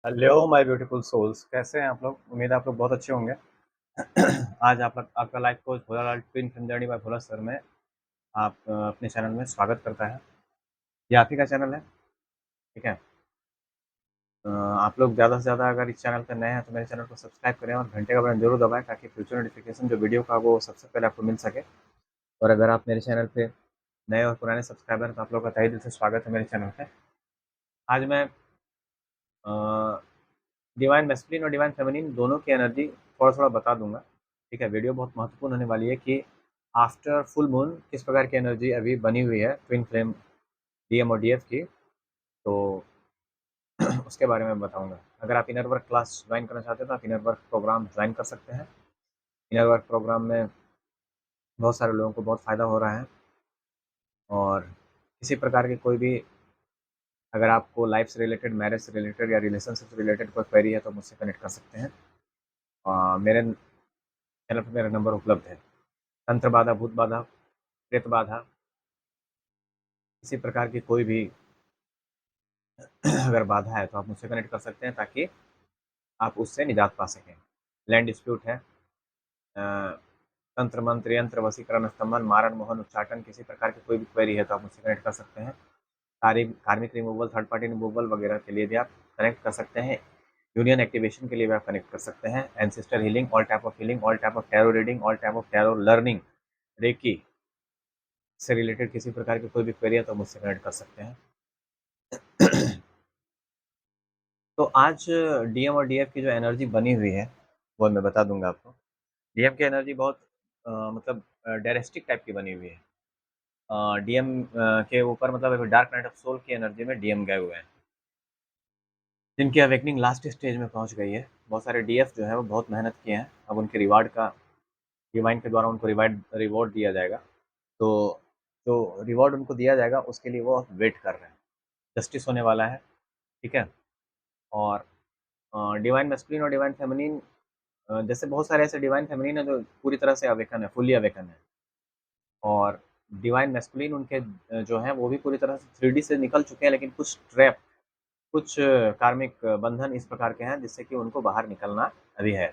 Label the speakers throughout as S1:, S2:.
S1: Hello my beautiful souls, कैसे हैं आप लोग? उम्मीद है आप लोग बहुत अच्छे होंगे। आज आप लोग आपका life coach Bholalal twin film journey by Bhola sir में आप अपने चैनल में स्वागत करता है। ये आप ही का चैनल है, ठीक है। आप लोग ज़्यादा से ज़्यादा अगर इस चैनल पर नए हैं तो मेरे चैनल को सब्सक्राइब करें और घंटे का बटन जरूर दबाएं ताकि फ्यूचर नोटिफिकेशन जो वीडियो का वो सबसे पहले आपको मिल सके। और अगर आप मेरे चैनल पे नए और पुराने सब्सक्राइबर हैं तो आप लोग का तहे दिल से स्वागत है मेरे चैनल पे। आज मैं डिवाइन मैस्कुलिन और डिवाइन फेमिनिन दोनों की एनर्जी थोड़ा-थोड़ा बता दूँगा, ठीक है? वीडियो बहुत महत्वपूर्ण होने वाली है कि आफ्टर फुल मून किस प्रकार की एनर्जी अभी बनी हुई है ट्विन फ्लेम डीएम और डीएफ की, तो उसके बारे में बताऊँगा। अगर आप इनर वर्क क्लास जॉइन करना चाहते हैं तो आप इनर वर्क प्रोग्राम जॉइन कर सकते हैं। इनर वर्क प्रोग्राम में बहुत सारे लोगों को बहुत फ़ायदा हो रहा है और किसी प्रकार की कोई भी अगर आपको लाइफ़ से रिलेटेड, मैरिज से रिलेटेड या रिलेशनशिप से रिलेटेड कोई क्वेरी है तो मुझसे कनेक्ट कर सकते हैं। मेरे चैनल पे मेरा नंबर उपलब्ध है। तंत्र बाधा, भूत बाधा, प्रेत बाधा, किसी प्रकार की कोई भी अगर बाधा है तो आप मुझसे कनेक्ट कर सकते हैं ताकि आप उससे निजात पा सकें। लैंड डिस्प्यूट है, तंत्र मंत्र, यंत्र, वशीकरण, स्तंभन, मारण, मोहन, उच्चाटन, किसी प्रकार की कोई भी क्वेरी है तो आप मुझसे कनेक्ट कर सकते हैं। कार्मिक रिमूवल, थर्ड पार्टी रिमूवल वगैरह के लिए भी आप कनेक्ट कर सकते हैं। यूनियन एक्टिवेशन के लिए भी आप कनेक्ट कर सकते हैं। Ancestor healing, all type of healing, all type of tarot reading, all type of tarot learning, reiki से रिलेटेड किसी प्रकार की कोई भी क्वेरी है तो मुझसे कनेक्ट कर सकते हैं। तो आज डीएम और डीएफ की जो एनर्जी बनी हुई है वो मैं बता दूंगा आपको। डीएम की एनर्जी बहुत मतलब डायरेस्टिक टाइप की बनी हुई है। डीएम के ऊपर मतलब डार्क नाइट ऑफ सोल की एनर्जी में डीएम गए हुए हैं जिनकी अवेकनिंग लास्ट स्टेज में पहुंच गई है। बहुत सारे डीएफ जो है वो बहुत मेहनत किए हैं, अब उनके रिवार्ड का डिवाइन के द्वारा उनको रिवॉर्ड दिया जाएगा। तो जो रिवॉर्ड उनको दिया जाएगा उसके लिए वो वेट कर रहे हैं। जस्टिस होने वाला है, ठीक है। और डिवाइन मैस्कुलिन और डिवाइन फेमिनिन, जैसे बहुत सारे ऐसे डिवाइन फेमिनिन है जो पूरी तरह से अवेकन है, फुल्ली अवेकन है। और डिवाइन मैस्कुलिन उनके जो हैं वो भी पूरी तरह से 3D से निकल चुके हैं, लेकिन कुछ ट्रैप, कुछ कार्मिक बंधन इस प्रकार के हैं जिससे कि उनको बाहर निकलना अभी है,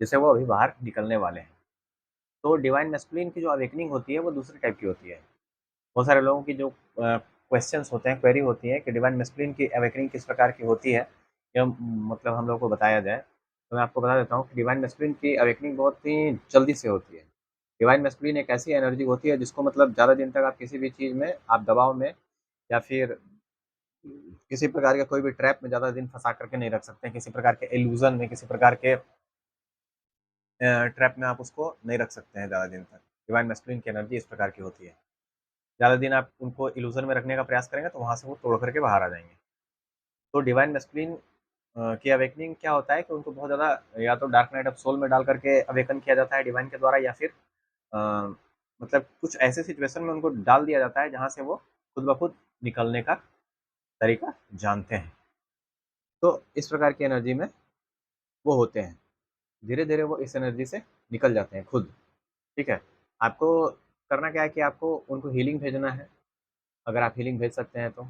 S1: जिससे वो अभी बाहर निकलने वाले हैं। तो डिवाइन मैस्कुलिन की जो अवेकनिंग होती है वो दूसरे टाइप की होती है। बहुत सारे लोगों की जो क्वेश्चंस होते हैं, क्वेरी होती है कि डिवाइन मैस्कुलिन की अवेकनिंग किस प्रकार की होती है, या मतलब हम लोग को बताया जाए। तो मैं आपको बता देता हूँ कि डिवाइन मैस्कुलिन की अवेकनिंग बहुत ही जल्दी से होती है। डिवाइन मैस्कुलिन एक ऐसी एनर्जी होती है जिसको मतलब ज़्यादा दिन तक आप किसी भी चीज़ में आप दबाव में या फिर किसी प्रकार के कोई भी ट्रैप में ज़्यादा दिन फंसा करके नहीं रख सकते हैं, किसी प्रकार के इल्यूजन में, किसी प्रकार के ट्रैप में आप उसको नहीं रख सकते हैं ज़्यादा दिन तक। डिवाइन मैस्कुलिन की एनर्जी इस प्रकार की होती है। ज़्यादा दिन आप उनको इल्यूजन में रखने का प्रयास करेंगे तो वहाँ से वो तोड़ करके बाहर आ जाएंगे। तो डिवाइन मैस्कुलिन की अवेकनिंग क्या होता है कि उनको बहुत ज़्यादा या तो डार्क नाइट ऑफ सोल में डाल करके अवेकन किया जाता है डिवाइन के द्वारा, या फिर अ, मतलब कुछ ऐसे सिचुएशन में उनको डाल दिया जाता है जहाँ से वो खुद ब खुद निकलने का तरीका जानते हैं। तो इस प्रकार की एनर्जी में वो होते हैं। धीरे-धीरे वो इस एनर्जी से निकल जाते हैं खुद, ठीक है? आपको करना क्या है कि आपको उनको हीलिंग भेजना है, अगर आप हीलिंग भेज सकते हैं तो।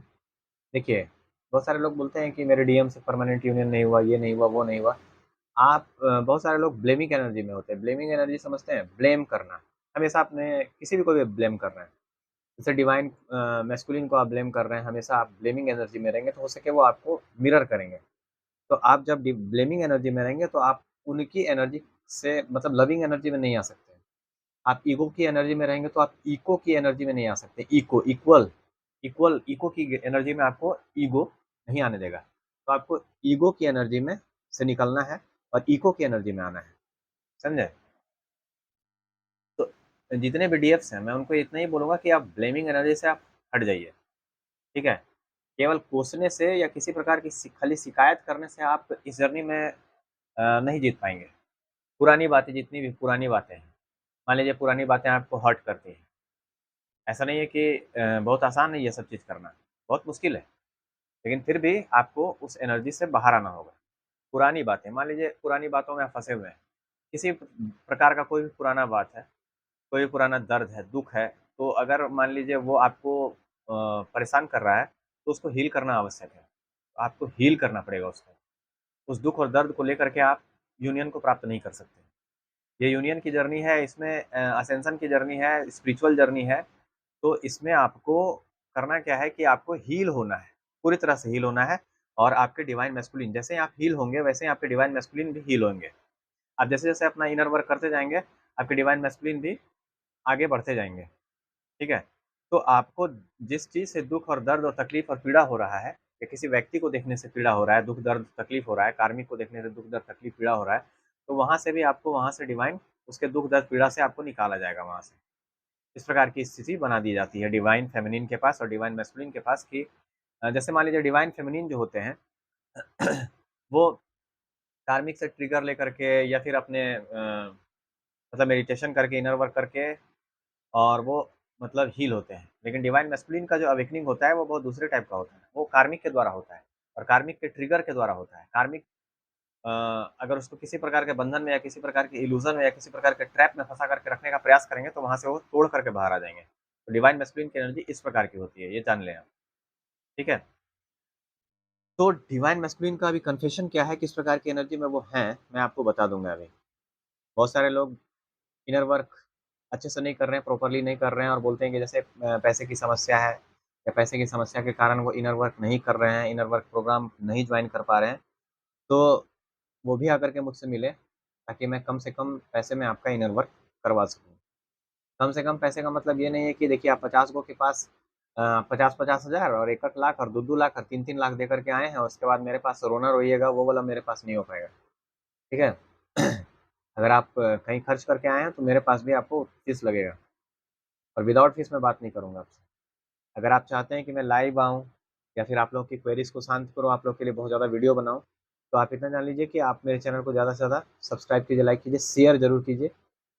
S1: देखिए, बहुत सारे लोग बोलते हैं कि मेरे डीएम से परमानेंट यूनियन नहीं हुआ, ये नहीं हुआ, वो नहीं हुआ। आप बहुत सारे लोग ब्लेमिंग एनर्जी में होते हैं। ब्लेमिंग एनर्जी समझते हैं? ब्लेम करना। हमेशा आपने किसी भी को भी ब्लेम कर रहे हैं। जैसे डिवाइन मैस्कुलिन को आप ब्लेम कर रहे हैं, हमेशा आप ब्लेमिंग एनर्जी में रहेंगे तो हो सके वो आपको मिरर करेंगे। तो आप जब ब्लेमिंग एनर्जी में रहेंगे तो आप उनकी एनर्जी से मतलब लविंग एनर्जी में नहीं आ सकते। आप ईगो की एनर्जी में रहेंगे तो आप इको की एनर्जी में नहीं आ सकते। इको, इक्वल, इक्वल इको की एनर्जी में आपको ईगो नहीं आने देगा। तो आपको ईगो की एनर्जी में से निकलना है और इको की एनर्जी में आना है। समझे? तो जितने भी डीएफ्स हैं मैं उनको इतना ही बोलूँगा कि आप ब्लेमिंग एनर्जी से आप हट जाइए, ठीक है? केवल कोसने से या किसी प्रकार की खाली शिकायत करने से आप इस जर्नी में नहीं जीत पाएँगे। पुरानी बातें, जितनी भी पुरानी बातें हैं, मान लीजिए पुरानी बातें आपको हर्ट करती हैं। ऐसा नहीं है कि बहुत आसान है ये सब चीज़ करना, बहुत मुश्किल है, लेकिन फिर भी आपको उस एनर्जी से बाहर आना होगा। पुरानी बातें, मान लीजिए पुरानी बातों में आप फँसे हुए हैं, किसी प्रकार का कोई भी पुराना बात है, कोई पुराना दर्द है, दुःख है, तो अगर मान लीजिए वो आपको परेशान कर रहा है, तो उसको हील करना आवश्यक है। आपको हील करना पड़ेगा उसको। उस दुःख और दर्द को लेकर के आप यूनियन को प्राप्त नहीं कर सकते। ये यूनियन की जर्नी है, इसमें असेंशन की जर्नी है, स्पिरिचुअल जर्नी है। तो इसमें आपको करना क्या है कि आपको हील होना है, पूरी तरह से हील होना है और आपके डिवाइन मैस्कुलिन जैसे ही आप हील होंगे, वैसे ही आपके डिवाइन मैस्कुलिन भी हील होंगे। आप जैसे-जैसे अपना इनर वर्क करते जाएँगे, आपके डिवाइन मैस्कुलिन भी आगे बढ़ते जाएँगे, ठीक है? तो आपको जिस चीज़ से दुःख और दर्द और तकलीफ और पीड़ा हो रहा है, या किसी व्यक्ति को देखने से पीड़ा हो रहा है, दुःख, दर्द, तकलीफ हो रहा है, कार्मिक को देखने से दुःख, दर्द, तकलीफ, पीड़ा हो रहा है, तो वहाँ से भी आपको वहाँ से डिवाइन उसके दुःख, दर्द, पीड़ा से आपको निकाला जाएगा वहाँ से। इस प्रकार की स्थिति बना दी जाती है डिवाइन फेमिनिन के पास और डिवाइन मैस्कुलिन के पास कि जैसे मान लीजिए डिवाइन फेमिनिन जो होते हैं वो धार्मिक से ट्रिगर लेकर के या फिर अपने मतलब मेडिटेशन करके, इनर वर्क करके और वो मतलब हील होते हैं। लेकिन डिवाइन मैस्कुलिन का जो अवेकनिंग होता है वो बहुत दूसरे टाइप का होता है। वो कार्मिक के द्वारा होता है और कार्मिक के ट्रिगर के द्वारा होता है। कार्मिक अ, अगर उसको किसी प्रकार के बंधन में या किसी प्रकार के इल्यूज़न में या किसी प्रकार के ट्रैप में फँसा करके रखने का प्रयास करेंगे तो वहाँ से वो तोड़ करके बाहर आ जाएँगे। तो डिवाइन मैस्कुलिन की एनर्जी इस प्रकार की होती है, ये जान लें आप। ठीक है? तो डिवाइन मैस्कुलिन का अभी कन्फेशन क्या है, किस प्रकार की एनर्जी में वो हैं, मैं आपको बता दूँगा अभी। बहुत सारे लोग इनर वर्क अच्छे से नहीं कर रहे हैं, प्रॉपर्ली नहीं कर रहे हैं और बोलते हैं कि जैसे पैसे की समस्या है या पैसे की समस्या के कारण वो इनर वर्क नहीं कर रहे हैं, इनर वर्क प्रोग्राम नहीं जॉइन कर पा रहे हैं। तो वो भी आकर के मुझसे मिले, ताकि मैं कम से कम पैसे में आपका इनर वर्क करवा सकूँ। कम से कम पैसे का मतलब ये नहीं है कि देखिए आप 50 गो के पास 50-50 हज़ार और 1-1 लाख और 2-2 लाख और 3-3 लाख देकर के आए हैं और उसके बाद मेरे पास रोना रोइएगा, वो वाला मेरे पास नहीं हो पाएगा, ठीक है? अगर आप कहीं खर्च करके आए हैं तो मेरे पास भी आपको फीस लगेगा और विदाउट फीस मैं बात नहीं करूँगा आपसे। अगर आप चाहते हैं कि मैं लाइव आऊँ या फिर आप लोगों की क्वेरीज़ को शांत करूँ, आप लोग के लिए बहुत ज़्यादा वीडियो बनाऊँ, तो आप इतना जान लीजिए कि आप मेरे चैनल को ज़्यादा से ज़्यादा सब्सक्राइब कीजिए, लाइक कीजिए, शेयर ज़रूर कीजिए,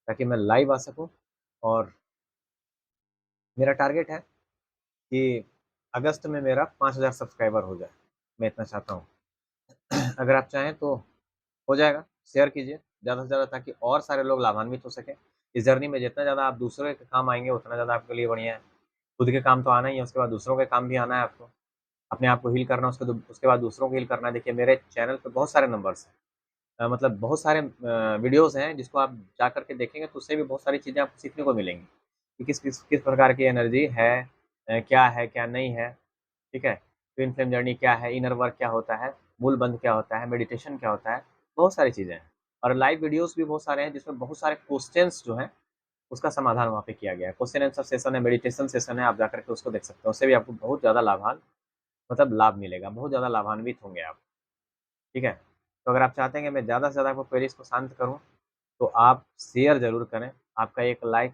S1: ताकि मैं लाइव आ सकूँ और मेरा टारगेट है कि अगस्त में मेरा 5000 सब्सक्राइबर हो जाए, मैं इतना चाहता हूँ। अगर आप चाहें तो हो जाएगा, शेयर कीजिए ज़्यादा से ज़्यादा ताकि और सारे लोग लाभान्वित हो सकें। इस जर्नी में जितना ज़्यादा आप दूसरों के काम आएँगे, उतना ज़्यादा आपके लिए बढ़िया है। खुद के काम तो आना ही है, उसके बाद दूसरों के काम भी आना है आपको। अपने आप को हील करना, उसके बाद दूसरों को हील करना है। देखिए मेरे चैनल पे बहुत सारे नंबर्स हैं। मतलब बहुत सारे वीडियोज़ हैं जिसको आप जा कर के देखेंगे तो उससे भी बहुत सारी चीज़ें आपको सीखने को मिलेंगी, कि किस प्रकार की एनर्जी है, क्या है, क्या नहीं है, ठीक है? ट्विन फ्लेम जर्नी क्या है, इनर वर्क क्या होता है, मूल बंध क्या होता है, मेडिटेशन क्या होता है, बहुत सारी चीज़ें हैं। और लाइव वीडियोज़ भी बहुत सारे हैं जिसमें बहुत सारे क्वेश्चन्स जो हैं, उसका समाधान वहाँ पे किया गया है। क्वेश्चन आंसर सेशन है, मेडिटेशन सेशन है, आप जाकर के उसको देख सकते हो। उससे भी आपको बहुत ज़्यादा मतलब लाभ मिलेगा, बहुत ज़्यादा लाभान्वित होंगे आप, ठीक है? तो अगर आप चाहते हैं कि मैं ज़्यादा से ज़्यादा आपको क्वेरीज़ को शांत करूँ, तो आप शेयर ज़रूर करें। आपका एक लाइक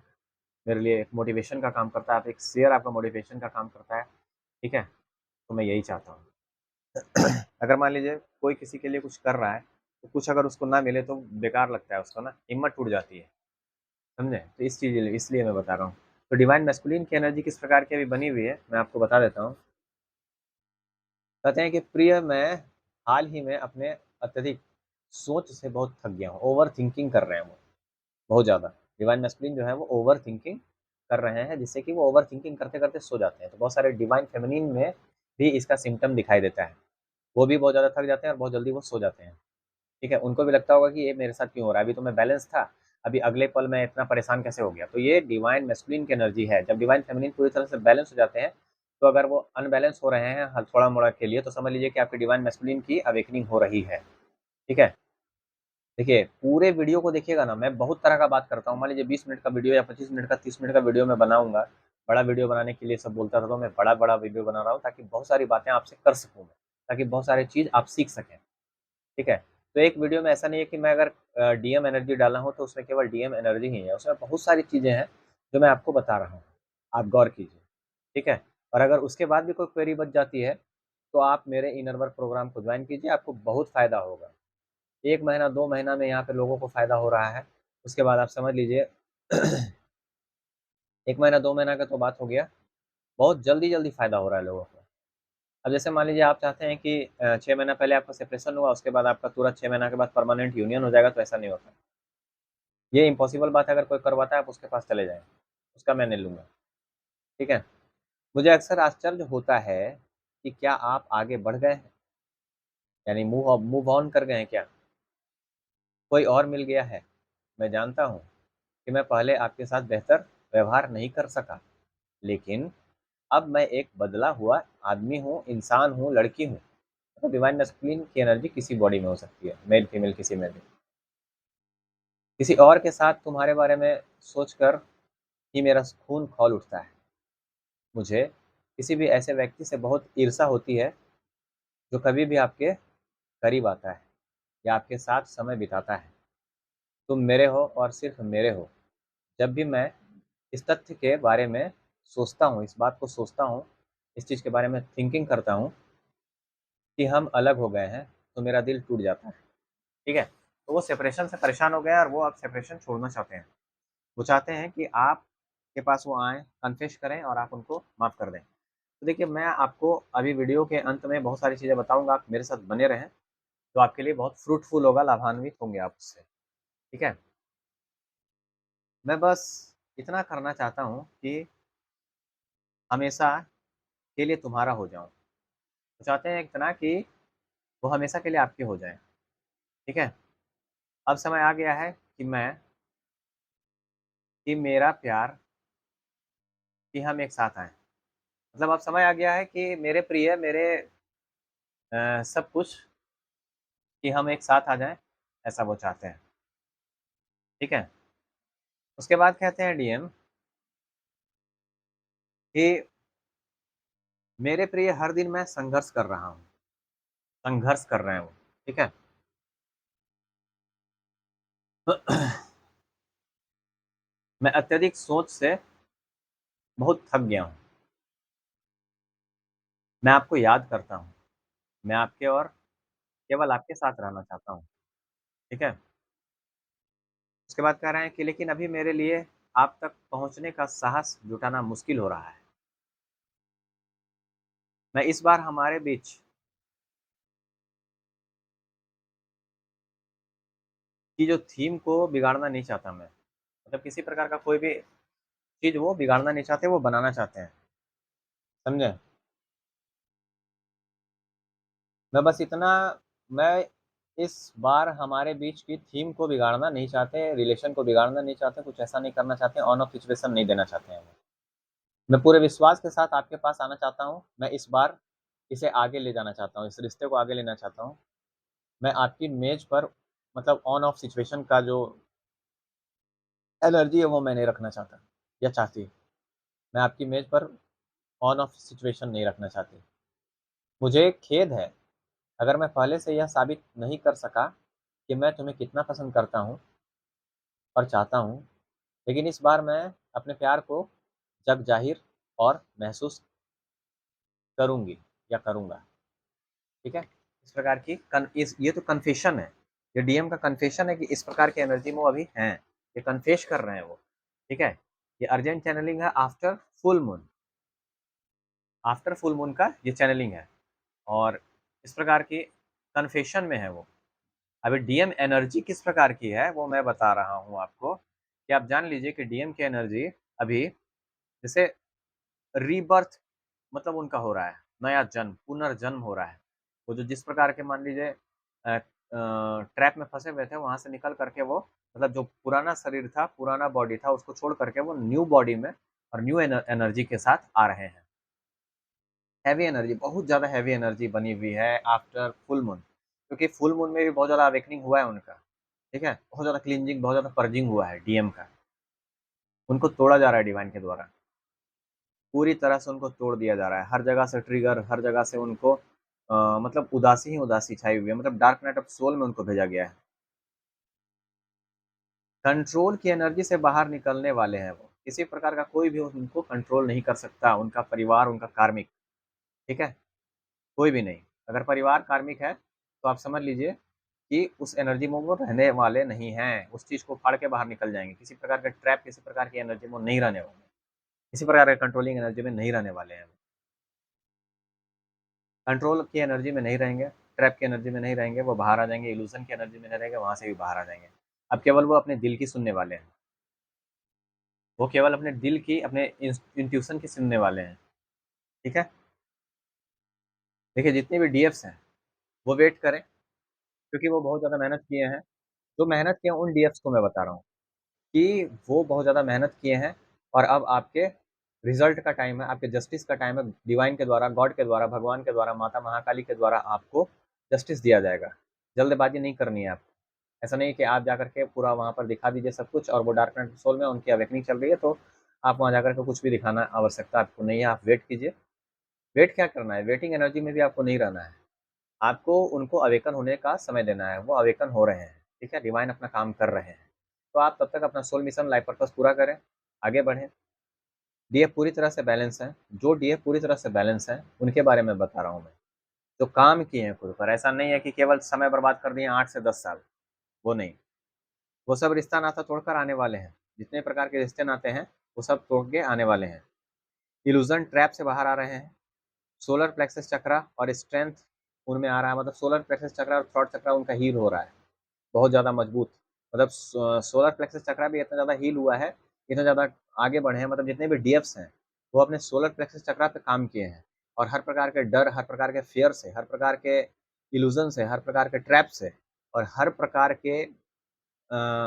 S1: मेरे लिए एक मोटिवेशन का काम करता है, आप एक शेयर आपका मोटिवेशन का काम करता है, ठीक है? तो मैं यही चाहता हूँ। अगर मान लीजिए कोई किसी के लिए कुछ कर रहा है, तो कुछ अगर उसको ना मिले तो बेकार लगता है उसको ना, हिम्मत टूट जाती है, समझे? तो इसलिए मैं बता रहा हूँ। तो डिवाइन मैस्कुलिन की एनर्जी किस प्रकार की अभी बनी हुई है, मैं आपको बता देता हूँ। कहते हैं कि प्रिय मैं हाल ही में अपने अत्यधिक सोच से बहुत थक गया हूँ, ओवर थिंकिंग कर रहे हैं वो, बहुत ज़्यादा। डिवाइन मैस्कुलिन जो है वो ओवर थिंकिंग कर रहे हैं, जिससे कि वो ओवर थिंकिंग करते-करते सो जाते हैं। तो बहुत सारे डिवाइन फेमिनिन में भी इसका सिम्पटम दिखाई देता है। वो भी बहुत ज़्यादा थक जाते हैं और बहुत जल्दी वो सो जाते हैं। ठीक है? उनको भी लगता होगा कि ये मेरे साथ क्यों हो रहा है? अभी तो मैं बैलेंस था, अभी अगले पल मैं इतना परेशान कैसे हो गया? तो ये डिवाइन मैस्कुलिन की एनर्जी है। जब डिवाइन फेमिनिन पूरी तरह से बैलेंस हो जाते हैं, तो अगर वो अनबैलेंस हो रहे हैं ह थोड़ा-मोड़ा के लिए, तो समझ लीजिए कि आपकी डिवाइन मैस्कुलिन की अवेकनिंग हो रही है। ठीक है? देखिए, पूरे वीडियो को देखिएगा ना, मैं बहुत तरह का बात करता हूँ। मान लीजिए 20 मिनट का वीडियो या 25 मिनट का, 30 मिनट का वीडियो मैं बनाऊँगा। बड़ा वीडियो बनाने के लिए सब बोलता था, तो मैं बड़ा-बड़ा वीडियो बना रहा हूँ ताकि बहुत सारी बातें आपसे कर सकूँ मैं, ताकि बहुत सारी चीज़ आप सीख सकें। ठीक है? तो एक वीडियो में ऐसा नहीं है कि मैं अगर डीएम एनर्जी डाला हूँ तो उसमें केवल डीएम एनर्जी ही है, उसमें बहुत सारी चीज़ें हैं जो मैं आपको बता रहा हूँ। आप गौर कीजिए, ठीक है? और अगर उसके बाद भी कोई क्वेरी बच जाती है, तो आप मेरे इनर वर्क प्रोग्राम को जॉइन कीजिए, आपको बहुत फ़ायदा होगा। 1 महीना, 2 महीना में यहाँ पे लोगों को फ़ायदा हो रहा है। उसके बाद आप समझ लीजिए 1 महीना, 2 महीना का तो बात हो गया, बहुत जल्दी-जल्दी फ़ायदा हो रहा है लोगों को। अब जैसे मान लीजिए आप चाहते हैं कि 6 महीना पहले आपका सेपरेशन हुआ, उसके बाद आपका तुरंत 6 महीना के बाद परमानेंट यूनियन हो जाएगा, तो ऐसा नहीं होता। ये इम्पॉसिबल बात है, अगर कोई करवाता है आप उसके पास चले जाएँ, उसका मैं नहीं लूँगा, ठीक है? मुझे अक्सर आश्चर्य होता है कि क्या आप आगे बढ़ गए हैं? यानी मूव ऑन कर गए हैं क्या? कोई और मिल गया है? मैं जानता हूँ कि मैं पहले आपके साथ बेहतर व्यवहार नहीं कर सका, लेकिन अब मैं एक बदला हुआ आदमी हूँ, इंसान हूँ, लड़की हूँ। तो डिवाइन मैस्कुलिन की एनर्जी किसी बॉडी में हो सकती है, मेल फीमेल किसी में भी। किसी और के साथ तुम्हारे बारे में सोचकर ही मेरा खून खौल उठता है। मुझे किसी भी ऐसे व्यक्ति से बहुत ईर्ष्या होती है जो कभी भी आपके करीब आता है या आपके साथ समय बिताता है। तुम मेरे हो और सिर्फ मेरे हो। जब भी मैं इस तथ्य के बारे में सोचता हूँ, इस बात को सोचता हूँ, इस चीज़ के बारे में थिंकिंग करता हूँ कि हम अलग हो गए हैं, तो मेरा दिल टूट जाता है। ठीक है? तो वो सेपरेशन से परेशान हो गए हैं और वो अब सेपरेशन छोड़ना चाहते हैं। वो चाहते हैं कि आपके पास वो आएँ, कन्फेस करें और आप उनको माफ़ कर दें। तो देखिए, मैं आपको अभी वीडियो के अंत में बहुत सारी चीज़ें बताऊँगा, आप मेरे साथ बने रहें, तो आपके लिए बहुत फ्रूटफुल होगा, लाभान्वित होंगे आप उससे। ठीक है? मैं बस इतना करना चाहता हूँ कि हमेशा के लिए तुम्हारा हो जाऊँ। वो चाहते हैं इतना कि वो हमेशा के लिए आपके हो जाएँ। ठीक है? अब समय आ गया है कि मेरा प्यार, कि हम एक साथ आएँ। मतलब अब समय आ गया है कि मेरे प्रिय, मेरे सब कुछ, कि हम एक साथ आ जाएँ, ऐसा वो चाहते हैं। ठीक है? उसके बाद कहते हैं डीएम कि मेरे प्रिय, हर दिन मैं संघर्ष कर रहा हूँ। संघर्ष कर रहे हैं वो। ठीक है? मैं अत्यधिक सोच से बहुत थक गया हूँ। मैं आपको याद करता हूँ। मैं आपके और केवल आपके साथ रहना चाहता हूँ। ठीक है? उसके बाद कह रहे हैं कि लेकिन अभी मेरे लिए आप तक पहुँचने का साहस जुटाना मुश्किल हो रहा है। मैं इस बार हमारे बीच की जो थीम को बिगाड़ना नहीं चाहता मैं। मतलब किसी प्रकार का कोई भी चीज़ वो बिगाड़ना नहीं चाहते, वो बनाना चाहते हैं। समझे? मैं बस इतना मैं इस बार हमारे बीच की थीम को बिगाड़ना नहीं चाहते, रिलेशन को बिगाड़ना नहीं चाहते, कुछ ऐसा नहीं करना चाहते, ऑन ऑफ सिचुएशन नहीं देना चाहते हैं वो। मैं पूरे विश्वास के साथ आपके पास आना चाहता हूँ। मैं इस बार इसे आगे ले जाना चाहता हूँ, इस रिश्ते को आगे लेना चाहता हूँ। मैं आपकी मेज़ पर मतलब ऑन ऑफ सिचुएशन का जो एनर्जी है वो मैं नहीं रखना चाहता या चाहती। मैं आपकी मेज़ पर ऑन ऑफ सिचुएशन नहीं रखना चाहती। मुझे खेद है अगर मैं पहले से यह साबित नहीं कर सका कि मैं तुम्हें कितना पसंद करता हूँ और चाहता हूँ, लेकिन इस बार मैं अपने प्यार को जग ज़ाहिर और महसूस करूँगी या करूँगा। ठीक है? इस प्रकार की कन इस ये तो कन्फेशन है। ये डीएम का कन्फेशन है कि इस प्रकार के एनर्जी में वो अभी हैं। ये कन्फेस कर रहे हैं वो। ठीक है? ये अर्जेंट चैनलिंग है after full moon. After full moon का ये चैनलिंग है और इस प्रकार की कन्फेशन में है वो। अभी डीएम एनर्जी किस प्रकार की है वो मैं बता रहा हूँ आपको, कि आप जान लीजिए कि डीएम की एनर्जी अभी जैसे रीबर्थ मतलब उनका हो रहा है, नया जन्म, पुनर्जन्म हो रहा है। वो जो जिस प्रकार के मान लीजिए ट्रैप में फँसे हुए थे, वहाँ से निकल कर के वो मतलब जो पुराना शरीर था, पुराना बॉडी था, उसको छोड़ कर के वो न्यू बॉडी में और न्यू एनर्जी के साथ आ रहे हैं। हैवी एनर्जी, बहुत ज़्यादा हैवी एनर्जी बनी हुई है आफ्टर फुल मून, क्योंकि फुल मून में भी बहुत ज़्यादा अवेकनिंग हुआ है उनका। ठीक है? बहुत ज़्यादा क्लींजिंग, बहुत ज़्यादा पर्जिंग हुआ है डीएम का। उनको तोड़ा जा रहा है डिवाइन के द्वारा। पूरी तरह से उनको तोड़ दिया जा रहा है। हर जगह से ट्रिगर, हर जगह से उनको मतलब उदासी ही उदासी छाई हुई है। मतलब डार्क नाइट ऑफ सोल में उनको भेजा गया है। कंट्रोल की एनर्जी से बाहर निकलने वाले हैं वो। किसी प्रकार का कोई भी उनको कंट्रोल नहीं कर सकता, उनका परिवार, उनका कार्मिक। ठीक है? कोई भी नहीं। अगर परिवार कार्मिक है, तो आप समझ लीजिए कि उस एनर्जी में वो रहने वाले नहीं हैं। उस चीज़ को फाड़ के बाहर निकल जाएँगे। किसी प्रकार का ट्रैप, किसी प्रकार की एनर्जी में वो नहीं रहने वाले। किसी प्रकार के कंट्रोलिंग एनर्जी में नहीं रहने वाले हैं। कंट्रोल की एनर्जी में नहीं रहेंगे, ट्रैप की एनर्जी में नहीं रहेंगे, वो बाहर आ जाएँगे, इल्यूज़न की एनर्जी में नहीं रहेंगे, वहाँ से भी बाहर आ जाएँगे। अब केवल वो अपने दिल की सुनने वाले हैं। वो केवल अपने दिल की, अपने इंट्यूशन की सुनने वाले हैं। ठीक है? देखिए जितने भी डीएफ्स हैं, वो वेट करें, क्योंकि वो बहुत ज़्यादा मेहनत किए हैं। जो मेहनत किए हैं उन डीएफ्स को मैं बता रहा हूँ कि वो बहुत ज़्यादा मेहनत किए हैं और अब आपके रिजल्ट का टाइम है, आपके जस्टिस का टाइम है। डिवाइन के द्वारा, गॉड के द्वारा, भगवान के द्वारा, माता महाकाली के द्वारा आपको जस्टिस दिया जाएगा। जल्दबाजी नहीं करनी है आपको। ऐसा नहीं कि आप जाकर के पूरा वहाँ पर दिखा दीजिए सब कुछ, और वो डार्क नाइट सोल में उनकी अवेकनिंग चल रही है तो आप वहाँ जाकर के कुछ भी दिखाना आवश्यकता आपको नहीं है। आप वेट कीजिए। वेट क्या करना है, वेटिंग एनर्जी में भी आपको नहीं रहना है। आपको उनको अवेकन होने का समय देना है। वो अवेकन हो रहे हैं, ठीक है, डिवाइन अपना काम कर रहे हैं। तो आप तब तक अपना सोल मिशन, लाइफ पर्पस पूरा करें, आगे बढ़ें। डीएफ पूरी तरह से बैलेंस है। जो डीएफ पूरी तरह से बैलेंस है उनके बारे में बता रहा हूँ मैं, जो काम किए हैं खुद पर। ऐसा नहीं है कि केवल समय बर्बाद कर दिए 8 से 10 साल, वो नहीं। वो सब रिश्ता नाता तोड़कर आने वाले हैं। जितने प्रकार के रिश्ते नाते हैं वो सब तोड़ के आने वाले हैं। इल्यूजन ट्रैप से बाहर आ रहे हैं। सोलर प्लेक्सस चक्रा और स्ट्रेंथ उनमें आ रहा है, मतलब सोलर प्लेक्सस चक्रा और थ्रॉट चक्रा उनका हील हो रहा है बहुत ज़्यादा मजबूत। मतलब सोलर प्लेक्सस चक्रा भी इतना ज़्यादा हील हुआ है, इतना ज़्यादा आगे बढ़े हैं। मतलब जितने भी डीएफ्स हैं वो अपने सोलर प्लेक्सस चक्रा पे काम किए हैं, और हर प्रकार के डर, हर प्रकार के फियर से, हर प्रकार के इल्यूजन से, हर प्रकार के ट्रैप से, और हर प्रकार के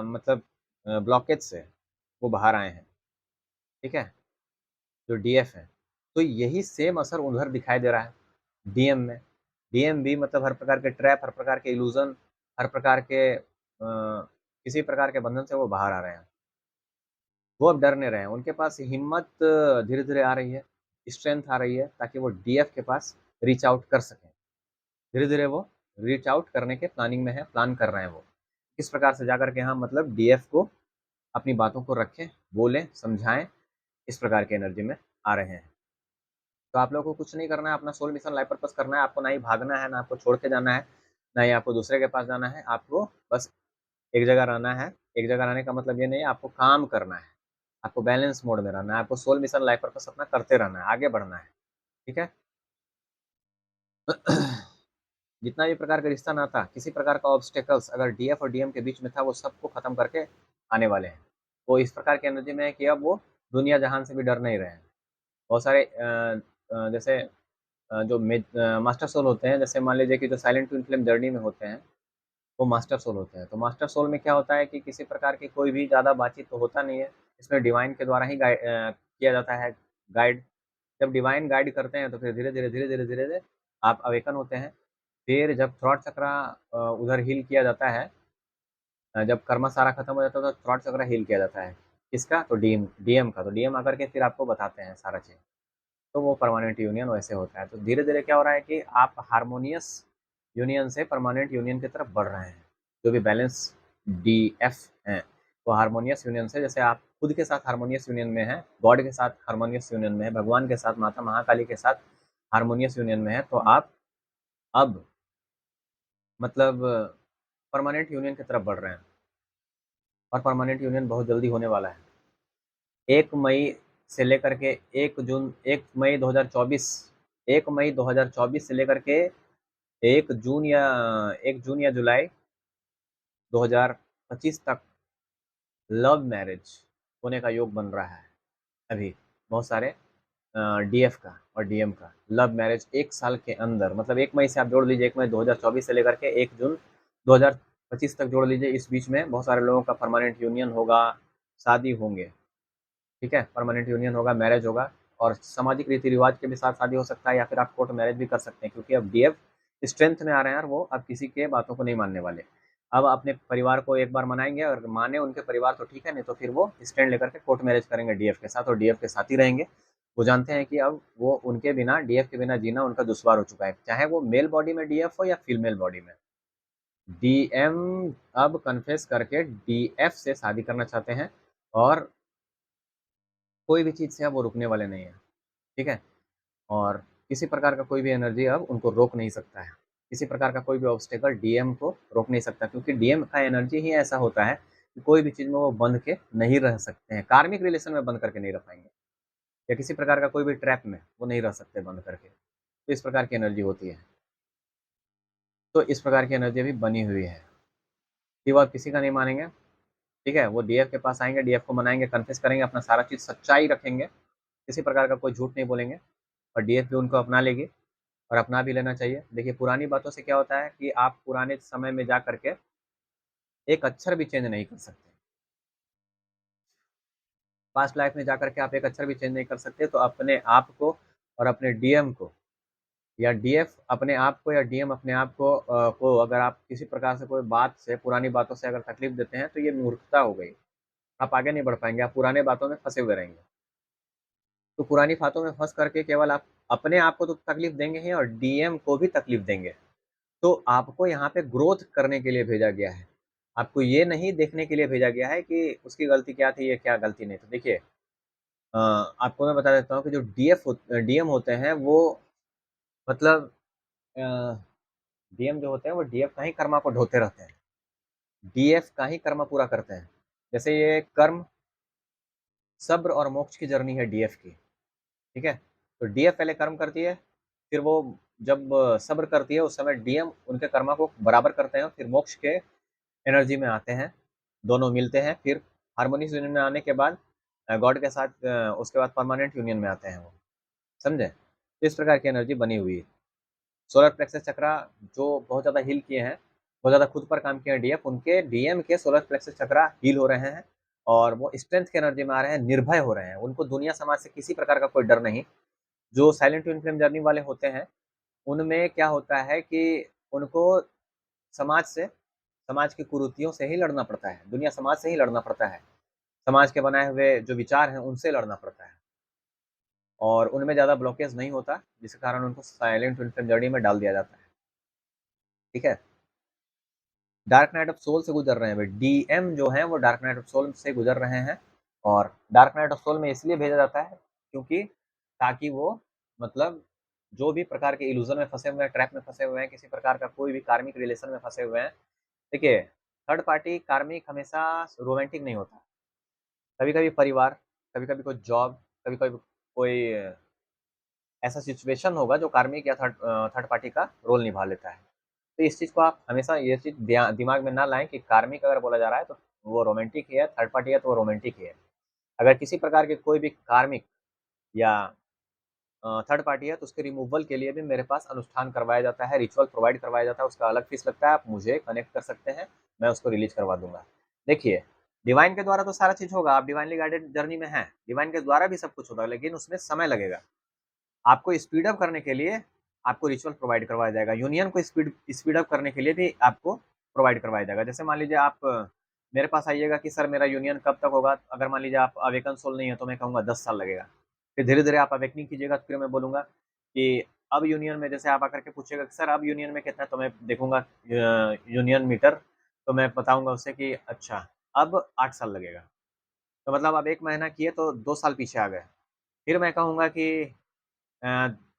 S1: मतलब ब्लॉकेज से वो बाहर आए हैं, ठीक है, जो डीएफ हैं। तो यही सेम असर उधर दिखाई दे रहा है डीएम में। डीएम भी मतलब हर प्रकार के ट्रैप, हर प्रकार के इल्यूजन, हर प्रकार के किसी प्रकार के बंधन से वो बाहर आ रहे हैं। वो अब डर नहीं रहे हैं। उनके पास हिम्मत धीरे धीरे आ रही है, स्ट्रेंथ आ रही है, ताकि वो डीएफ के पास रीच आउट कर सकें। धीरे धीरे वो रीच आउट करने के प्लानिंग में है, प्लान कर रहे हैं वो किस प्रकार से जाकर के हम मतलब डीएफ को अपनी बातों को रखें, बोलें, समझाएं। इस प्रकार की एनर्जी में आ रहे हैं। तो आप लोगों को कुछ नहीं करना है, अपना सोल मिशन, लाइफ पर्पस करना है। आपको ना ही भागना है, ना आपको छोड़ के जाना है, ना ही आपको दूसरे के पास जाना है। आपको बस एक जगह रहना है। एक जगह रहने का मतलब ये नहीं है, आपको काम करना है, आपको बैलेंस मोड में रहना है, आपको सोल मिशन, लाइफ पर्पस अपना करते रहना है, आगे बढ़ना है, ठीक है। जितना भी प्रकार का रिश्ता नाता, किसी प्रकार का ऑब्स्टेकल्स अगर डीएफ और डीएम के बीच में था, वो सबको खत्म करके आने वाले हैं। वो इस प्रकार की एनर्जी में है कि अब वो दुनिया जहान से भी डर नहीं रहे हैं। बहुत सारे जैसे जो मास्टर सोल होते हैं, जैसे मान लीजिए कि जो साइलेंट ट्विन फ्लेम जर्नी में होते हैं, वो मास्टर सोल होते हैं। तो मास्टर सोल में क्या होता है कि किसी प्रकार की कोई भी ज़्यादा बातचीत तो होता नहीं है। इसमें डिवाइन के द्वारा ही किया जाता है गाइड। जब डिवाइन गाइड करते हैं तो फिर धीरे धीरे धीरे धीरे धीरे धीरे आप अवेकन होते हैं। फिर जब थ्रॉट चक्रा उधर हील किया जाता है, जब कर्मा सारा खत्म हो जाता है तो थ्रॉट चक्रा हील किया जाता है। किसका? तो डीएम डीएम का। तो डीएम आकर के फिर आपको बताते हैं सारा चीज़। तो वो परमानेंट यूनियन वैसे होता है। तो धीरे धीरे क्या हो रहा है कि आप हारमोनियस यूनियन से परमानेंट यूनियन की तरफ बढ़ रहे हैं। जो भी बैलेंस डी एफ हैं वो हारमोनियस यूनियन से, जैसे आप खुद के साथ हारमोनियस यूनियन में है, गॉड के साथ हारमोनियस यूनियन में है, भगवान के साथ, माता महाकाली के साथ हारमोनियस यूनियन में है, तो आप अब मतलब परमानेंट यूनियन की तरफ बढ़ रहे हैं। और परमानेंट यूनियन बहुत जल्दी होने वाला है। 1 मई से लेकर के 1 जून, 1 मई 2024, 1 मई 2024 से लेकर के 1 जून या 1 जून या जुलाई 2025 तक लव मैरिज होने का योग बन रहा है। अभी बहुत सारे डीएफ का और डीएम का लव मैरिज 1 साल के अंदर, मतलब 1 मई से आप जोड़ लीजिए, 1 मई 2024 से लेकर के 1 जून 2025 तक जोड़ लीजिए। इस बीच में बहुत सारे लोगों का परमानेंट यूनियन होगा, शादी होंगे, ठीक है, परमानेंट यूनियन होगा, मैरिज होगा। और सामाजिक रीति रिवाज के भी साथ शादी हो सकता है, या फिर आप कोर्ट मैरिज भी कर सकते हैं, क्योंकि अब डीएफ स्ट्रेंथ में आ रहे हैं और वो अब किसी के बातों को नहीं मानने वाले। अब अपने परिवार को एक बार मनाएंगे, और माने उनके परिवार तो ठीक है, नहीं तो फिर वो स्टैंड लेकर के कोर्ट मैरिज करेंगे डीएफ के साथ, और डीएफ के साथ ही रहेंगे। वो जानते हैं कि अब वो उनके बिना, डीएफ के बिना जीना उनका दुश्वार हो चुका है, चाहे वो मेल बॉडी में डीएफ हो या फीमेल बॉडी में। डीएम अब कन्फेस करके डीएफ से शादी करना चाहते हैं, और कोई भी चीज़ से अब वो रुकने वाले नहीं हैं, ठीक है। और किसी प्रकार का कोई भी एनर्जी अब उनको रोक नहीं सकता है। किसी प्रकार का कोई भी ऑब्स्टेकल डीएम को रोक नहीं सकता, क्योंकि डीएम का एनर्जी ही ऐसा होता है कि कोई भी चीज़ में वो बंध के नहीं रह सकते हैं। कार्मिक रिलेशन में बंद करके नहीं रह पाएंगे, या किसी प्रकार का कोई भी ट्रैप में वो नहीं रह सकते बंद करके। तो इस प्रकार की एनर्जी होती है। तो इस प्रकार की एनर्जी अभी बनी हुई है कि वो आप किसी का नहीं मानेंगे, ठीक है। वो डीएफ के पास आएंगे, डीएफ को मनाएंगे, कन्फेस करेंगे, अपना सारा चीज़ सच्चाई रखेंगे, किसी प्रकार का कोई झूठ नहीं बोलेंगे, और डीएफ भी उनको अपना लेगी। और अपना भी लेना चाहिए। देखिए पुरानी बातों से क्या होता है कि आप पुराने समय में जा कर के एक अक्षर भी चेंज नहीं कर सकते। पास्ट लाइफ में जाकर के आप एक अक्षर भी चेंज नहीं कर सकते, तो अपने आप को और अपने डीएम को या डीएफ अपने आप को या डीएम अपने आप को अगर आप किसी प्रकार से कोई बात से पुरानी बातों से अगर तकलीफ देते हैं तो ये मूर्खता हो गई। आप आगे नहीं बढ़ पाएँगे, आप पुराने बातों में फँसे हुए रहेंगे। तो पुरानी बातों में फँस करके केवल आप अपने आप को तो तकलीफ देंगे ही और डीएम को भी तकलीफ देंगे। तो आपको यहाँ पे ग्रोथ करने के लिए भेजा गया है। आपको ये नहीं देखने के लिए भेजा गया है कि उसकी गलती क्या थी, ये क्या गलती नहीं। तो देखिए आपको मैं बता देता हूँ कि जो डीएम होते हैं वो मतलब अ, डीएम जो होते हैं वो डीएफ का ही कर्मा को ढोते रहते हैं। डीएफ का ही कर्म पूरा करते हैं। जैसे ये कर्म, सब्र और मोक्ष की जर्नी है डीएफ की, ठीक है? तो डीएफ पहले कर्म करती है, फिर वो जब सब्र करती है उस समय डीएम उनके कर्मा को बराबर करते हैं, फिर मोक्ष के एनर्जी में आते हैं, दोनों मिलते हैं, फिर हार्मोनियस यूनियन में आने के बाद गॉड के साथ उसके बाद परमानेंट यूनियन में आते हैं वो, समझे? तो इस प्रकार की एनर्जी बनी हुई है। सोलर प्लेक्सस चक्रा जो बहुत ज़्यादा हील किए हैं, बहुत ज़्यादा खुद पर काम किए हैं डीएफ, उनके डीएम के सोलर प्लेक्सस चक्रा हील हो रहे हैं और वो स्ट्रेंथ की एनर्जी में आ रहे हैं, निर्भय हो रहे हैं। उनको दुनिया समाज से किसी प्रकार का कोई डर नहीं। जो साइलेंट ट्विन फ्लेम जर्नी वाले होते हैं, उनमें क्या होता है कि उनको समाज से, समाज की कुरीतियों से ही लड़ना पड़ता है, दुनिया समाज से ही लड़ना पड़ता है। समाज के बनाए हुए जो विचार हैं, उनसे लड़ना पड़ता है और उनमें ज़्यादा ब्लॉकेज नहीं होता, जिसके कारण उनको साइलेंट ट्विन फ्लेम जर्नी में डाल दिया जाता है, ठीक है? डार्क नाइट ऑफ सोल से गुजर रहे हैं भाई, डीएम जो है वो डार्क नाइट ऑफ सोल से गुजर रहे हैं और डार्क नाइट ऑफ सोल में इसलिए भेजा जाता है क्योंकि ताकि वो मतलब जो भी प्रकार के इल्यूजन में फंसे हुए हैं, ट्रैप में फंसे हुए हैं, किसी प्रकार का कोई भी कार्मिक रिलेशन में फंसे हुए हैं। देखिए थर्ड पार्टी कार्मिक हमेशा रोमांटिक नहीं होता। कभी कभी परिवार, कभी कभी कोई जॉब, कभी कभी कोई ऐसा सिचुएशन होगा जो कार्मिक या थर्ड पार्टी का रोल निभा लेता है। तो इस चीज़ को आप हमेशा ये चीज़ दिमाग में ना लाएँ कि कार्मिक अगर बोला जा रहा है तो वो रोमांटिक ही है, थर्ड पार्टी है तो वो रोमांटिक ही है। अगर किसी प्रकार के कोई भी कार्मिक या थर्ड पार्टी है तो उसके रिमूवल के लिए भी मेरे पास अनुष्ठान करवाया जाता है, रिचुअल प्रोवाइड करवाया जाता है, उसका अलग फीस लगता है, आप मुझे कनेक्ट कर सकते हैं, मैं उसको रिलीज़ करवा दूँगा। देखिए, डिवाइन के द्वारा तो सारा चीज़ होगा, आप डिवाइनली गाइडेड जर्नी में हैं, डिवाइन के द्वारा भी सब कुछ होगा लेकिन उसमें समय लगेगा। आपको स्पीड अप करने के लिए आपको रिचुअल प्रोवाइड करवाया जाएगा। यूनियन को स्पीड स्पीड अप करने के लिए भी आपको प्रोवाइड करवाया जाएगा। जैसे मान लीजिए आप मेरे पास आइएगा कि सर मेरा यूनियन कब तक होगा? अगर मान लीजिए आप अवेकन सोल नहीं है तो मैं कहूँगा 10 साल लगेगा। फिर धीरे-धीरे आप अवेकनिंग कीजिएगा तो फिर मैं बोलूँगा कि अब यूनियन में जैसे आप आकर के पूछिएगा कि सर अब यूनियन में कितना है? तो मैं देखूँगा यूनियन मीटर, तो मैं बताऊँगा उसे कि अच्छा अब 8 साल लगेगा। तो मतलब आप 1 महीना किए तो 2 साल पीछे आ गए। फिर मैं कहूँगा कि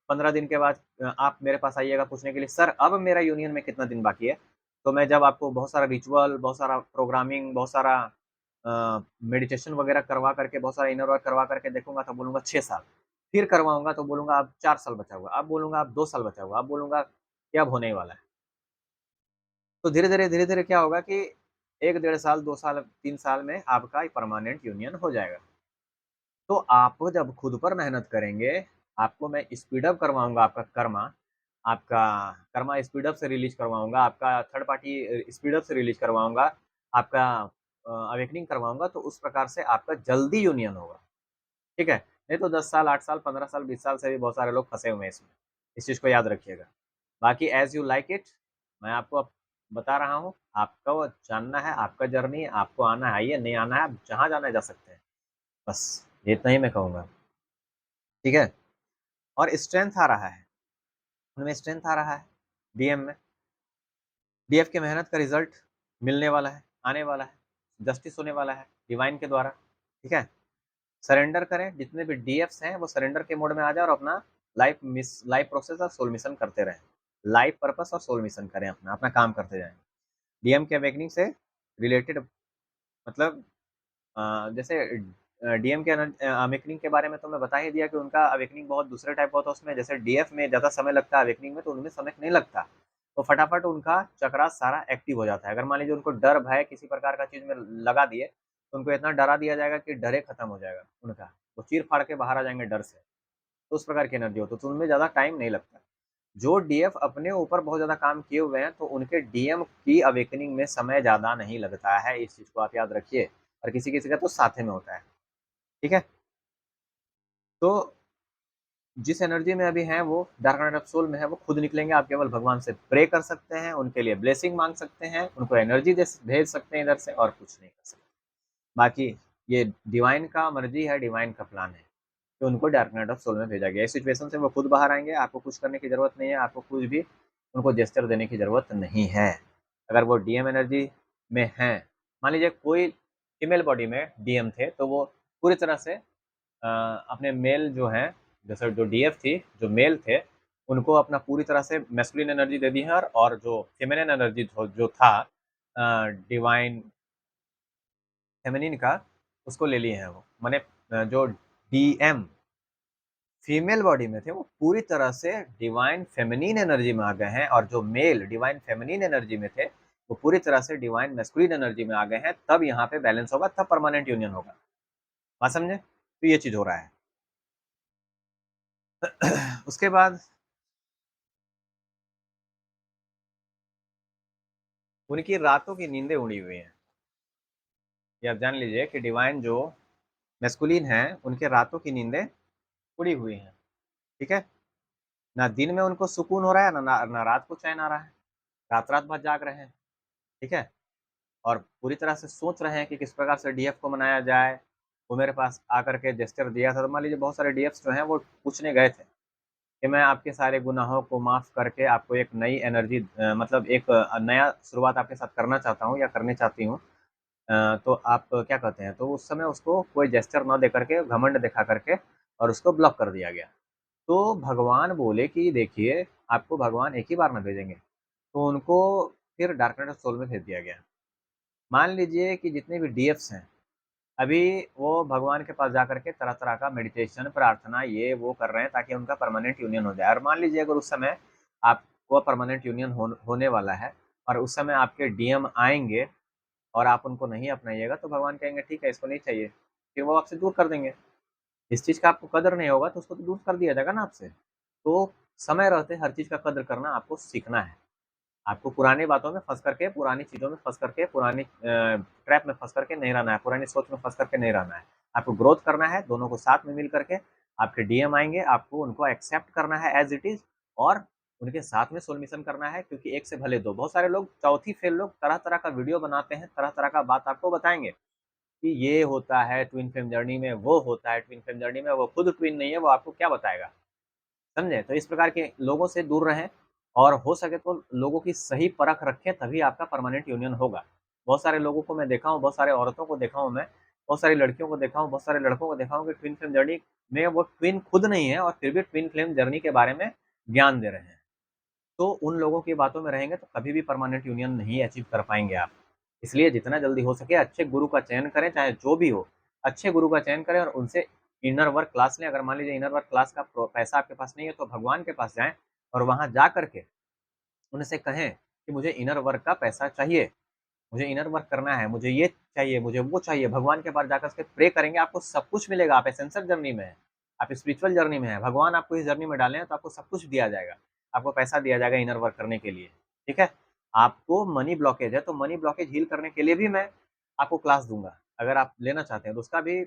S1: 15 दिन के बाद आप मेरे पास आइएगा पूछने के लिए सर अब मेरा यूनियन में कितना दिन बाकी है? तो मैं जब आपको बहुत सारा रिचुअल, बहुत सारा प्रोग्रामिंग, बहुत सारा मेडिटेशन वगैरह करवा करके, बहुत सारा इनर वर्क करवा करके देखूँगा तो बोलूँगा 6 साल। फिर करवाऊँगा तो बोलूँगा अब 4 साल बचा हुआ है, अब बोलूँगा अब 2 साल बचा हुआ है, अब बोलूँगा कि अब होने ही वाला है। तो धीरे-धीरे क्या होगा कि 1 डेढ़ साल, 2 साल, 3 साल में आपका परमानेंट यूनियन हो जाएगा। तो आप जब खुद पर मेहनत करेंगे, आपको मैं स्पीड अप करवाऊँगा आपका कर्मा, आपका कर्मा स्पीड अप से रिलीज़ करवाऊँगा, आपका थर्ड पार्टी स्पीड अप से रिलीज़ करवाऊँगा, आपका अवेकनिंग करवाऊँगा, तो उस प्रकार से आपका जल्दी यूनियन होगा, ठीक है? नहीं तो 10 साल, 8 साल, 15 साल, 20 साल से भी बहुत सारे लोग फँसे हुए हैं इसमें। इस चीज़ को याद रखिएगा। बाकी ऐज़ यू लाइक इट, मैं आपको अब बता रहा हूँ, आपको जानना है, आपका जर्नी, आपको आना है आइए, नहीं आना है आप जहाँ जाना है जा सकते हैं। बस इतना ही मैं कहूँगा, ठीक है? और स्ट्रेंथ आ रहा है, उनमें स्ट्रेंथ आ रहा है, डीएम में। डीएफ की मेहनत का रिज़ल्ट मिलने वाला है, आने वाला है, जस्टिस होने वाला है डिवाइन के द्वारा, ठीक है? सरेंडर करें, जितने भी डीएफ्स हैं वो सरेंडर के मोड में आ जाएँ और अपना लाइफ प्रोसेस और सोल मिशन करते रहें। लाइफ पर्पस और सोल मिशन करें अपना, अपना काम करते जाएँ। डीएम के अवेकनिंग से रिलेटेड मतलब जैसे डीएम के अवेकनिंग के बारे में तो मैं बता ही दिया कि उनका अवेकनिंग बहुत दूसरे टाइप का होता है उसमें, जैसे डीएफ में ज़्यादा समय लगता है अवेकनिंग में, तो उनमें समय नहीं लगता। तो फटाफट उनका चक्रास सारा एक्टिव हो जाता है। अगर मान लीजिए उनको डर, भय किसी प्रकार का चीज़ में लगा दिए, तो उनको इतना डरा दिया जाएगा कि डर ही खत्म हो जाएगा उनका। वो चीर-फाड़ के बाहर आ जाएँगे डर से। तो उस प्रकार की एनर्जी होती है, तो उनमें ज़्यादा टाइम नहीं लगता। जो डीएफ अपने ऊपर बहुत ज़्यादा काम किए हुए हैं, तो उनके डीएम की अवेकनिंग में समय ज़्यादा नहीं लगता है, इस चीज़ को आप याद रखिए। और किसी-किसी का तो साथे में होता है, ठीक है? तो जिस एनर्जी में अभी हैं वो डार्क नाइट ऑफ सोल में है, वो खुद निकलेंगे, आप केवल भगवान से प्रे कर सकते हैं, उनके लिए ब्लेसिंग माँग सकते हैं, उनको एनर्जी दे भेज सकते हैं इधर से और कुछ नहीं कर सकते। बाकी ये डिवाइन का मर्ज़ी है, डिवाइन का प्लान है कि उनको डार्क नाइट ऑफ सोल में भेजा गया है। इस सिचुएशन से वो खुद बाहर आएँगे, आपको कुछ करने की ज़रूरत नहीं है, आपको कुछ भी उनको जेस्चर देने की ज़रूरत नहीं है। अगर वो डीएम एनर्जी में हैं, मान लीजिए कोई फीमेल बॉडी में डीएम थे, तो वो पूरी तरह से अपने मेल जो हैं, जैसे जो डीएफ थी, जो मेल थे, उनको अपना पूरी तरह से मैस्कुलिन एनर्जी दे दी है और जो फेमिनिन एनर्जी जो था डिवाइन फेमिनिन का, उसको ले लिए हैं वो। माने जो डीएम फीमेल बॉडी में थे, वो पूरी तरह से डिवाइन फेमिनिन एनर्जी में आ गए हैं और जो मेल डिवाइन फेमिनिन एनर्जी में थे, वो पूरी तरह से डिवाइन मैस्कुलिन एनर्जी में आ गए हैं, तब यहाँ पे बैलेंस होगा, तब परमानेंट यूनियन होगा। बात समझे? तो ये चीज़ हो रहा है। उसके बाद उनकी रातों की नींदें उड़ी हुई हैं। ये आप जान लीजिए कि डिवाइन जो मैस्कुलिन हैं, उनके रातों की नींदें उड़ी हुई हैं, ठीक है? ना दिन में उनको सुकून हो रहा है, ना रात को चैन आ रहा है। रात-रात भर जाग रहे हैं, ठीक है? और पूरी तरह से सोच रहे हैं कि किस प्रकार से डीएफ को मनाया जाए। वो मेरे पास आकर के जेस्चर दिया था, तो मान लीजिए बहुत सारे डीएफ्स जो हैं, वो पूछने गए थे कि मैं आपके सारे गुनाहों को माफ़ करके आपको एक नई एनर्जी मतलब एक नया शुरुआत आपके साथ करना चाहता हूँ या करनी चाहती हूँ। तो आप क्या कहते हैं? तो उस समय उसको कोई जेस्चर ना दे करके, घमंड दिखा करके और उसको ब्लॉक कर दिया गया। तो भगवान बोले कि देखिए, आपको भगवान एक ही बार ना भेजेंगे, तो उनको फिर डार्क नाइट ऑफ सोल में भेज दिया गया। मान लीजिए कि जितने भी डीएफ्स हैं, अभी वो भगवान के पास जाकर के तरह-तरह का मेडिटेशन, प्रार्थना ये वो कर रहे हैं ताकि उनका परमानेंट यूनियन हो जाए और मान लीजिए अगर उस समय आपको परमानेंट यूनियन होने वाला है और उस समय आपके डीएम आएँगे और आप उनको नहीं अपनाइएगा, तो भगवान कहेंगे ठीक है, इसको नहीं चाहिए, फिर वो आपसे दूर कर देंगे। जिस चीज़ का आपको कदर नहीं होगा, तो उसको तो दूर कर दिया जाएगा ना आपसे। तो समय रहते हर चीज़ का कदर करना आपको सीखना है। आपको पुरानी बातों में फँस करके, पुरानी चीज़ों में फँस करके, पुरानी ट्रैप में फँस करके नहीं रहना है, पुरानी सोच में फँस करके नहीं रहना है। आपको ग्रोथ करना है, दोनों को साथ में मिल करके, आपके डीएम आएँगे, आपको उनको एक्सेप्ट करना है एज़ इट इज़ और उनके साथ में सोल मिशन करना है क्योंकि एक से भले दो। बहुत सारे लोग चौथी फेल लोग तरह-तरह का वीडियो बनाते हैं, तरह-तरह का बात आपको बताएँगे कि ये होता है ट्विन फ्लेम जर्नी में, वो होता है ट्विन फ्लेम जर्नी में, वो खुद ट्विन नहीं है, वो आपको क्या बताएगा? समझे? तो इस प्रकार के लोगों से दूर रहें और हो सके तो लोगों की सही परख रखें तभी आपका परमानेंट यूनियन होगा। बहुत सारे लोगों को मैं देखा हूँ, बहुत सारे औरतों को देखा हूँ मैं, बहुत सारी लड़कियों को देखा हूँ, बहुत सारे लड़कों को देखा हूँ कि ट्विन फ्लेम जर्नी में वो ट्विन खुद नहीं है और फिर भी ट्विन फ्लेम जर्नी के बारे में ज्ञान दे रहे हैं। तो उन लोगों की बातों में रहेंगे तो कभी भी परमानेंट यूनियन नहीं अचीव कर पाएँगे आप। इसलिए जितना जल्दी हो सके अच्छे गुरु का चयन करें, चाहे जो भी हो, अच्छे गुरु का चयन करें और उनसे इनर वर्क क्लास लें। अगर मान लीजिए इनर वर्क क्लास का पैसा आपके पास नहीं है तो भगवान के पास जाएँ और वहाँ जा कर के उनसे कहें कि मुझे इनर वर्क का पैसा चाहिए, मुझे इनर वर्क करना है, मुझे ये चाहिए, मुझे वो चाहिए। भगवान के पास जाकर के प्रे करेंगे, आपको सब कुछ मिलेगा। आप एसेंशियल जर्नी में हैं, आप स्पिरिचुअल जर्नी में हैं। भगवान आपको इस जर्नी में डाले हैं तो आपको सब कुछ दिया जाएगा। आपको पैसा दिया जाएगा इनर वर्क करने के लिए, ठीक है? आपको मनी ब्लॉकेज है, तो मनी ब्लॉकेज हील करने के लिए भी मैं आपको क्लास दूँगा। अगर आप लेना चाहते हैं तो उसका भी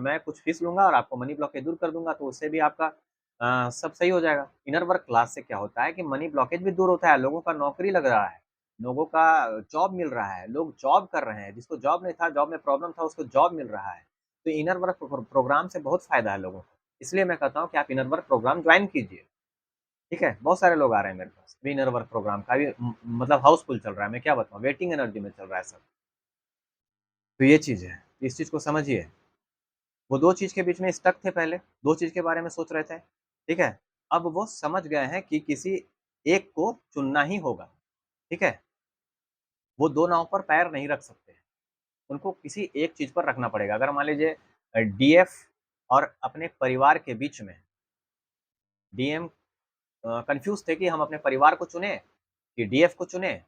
S1: मैं कुछ फीस लूँगा और आपको मनी ब्लॉकेज दूर कर दूँगा, तो उससे भी आपका सब सही हो जाएगा। इनर वर्क क्लास से क्या होता है कि मनी ब्लॉकेज भी दूर होता है, लोगों का नौकरी लग रहा है। लोगों का जॉब मिल रहा है, लोग जॉब कर रहे हैं, जिसको जॉब नहीं था, जॉब में प्रॉब्लम था, उसको जॉब मिल रहा है। तो इनर वर्क प्रोग्राम से बहुत फ़ायदा है लोगों को। इसलिए मैं कहता हूँ कि आप इनर वर्क प्रोग्राम जॉइन कीजिए, ठीक है? बहुत सारे लोग आ रहे हैं मेरे पास, अभी इनर वर्क प्रोग्राम का अभी मतलब हाउसफुल चल रहा है, मैं क्या बताऊँ, वेटिंग एनर्जी में चल रहा है सब। तो ये चीज़ है, इस चीज़ को समझिए। वो 2 चीज़ के बीच में स्टक थे पहले, 2 चीज़ के बारे में सोच रहे थे, ठीक है? अब वो समझ गए हैं कि किसी एक को चुनना ही होगा, ठीक है? वो 2 नाव पर पैर नहीं रख सकते। उनको किसी एक चीज़ पर रखना पड़ेगा। अगर मान लीजिए डीएफ और अपने परिवार के बीच में डीएम कन्फ्यूज़ थे कि हम अपने परिवार को चुनें कि डीएफ को चुनें?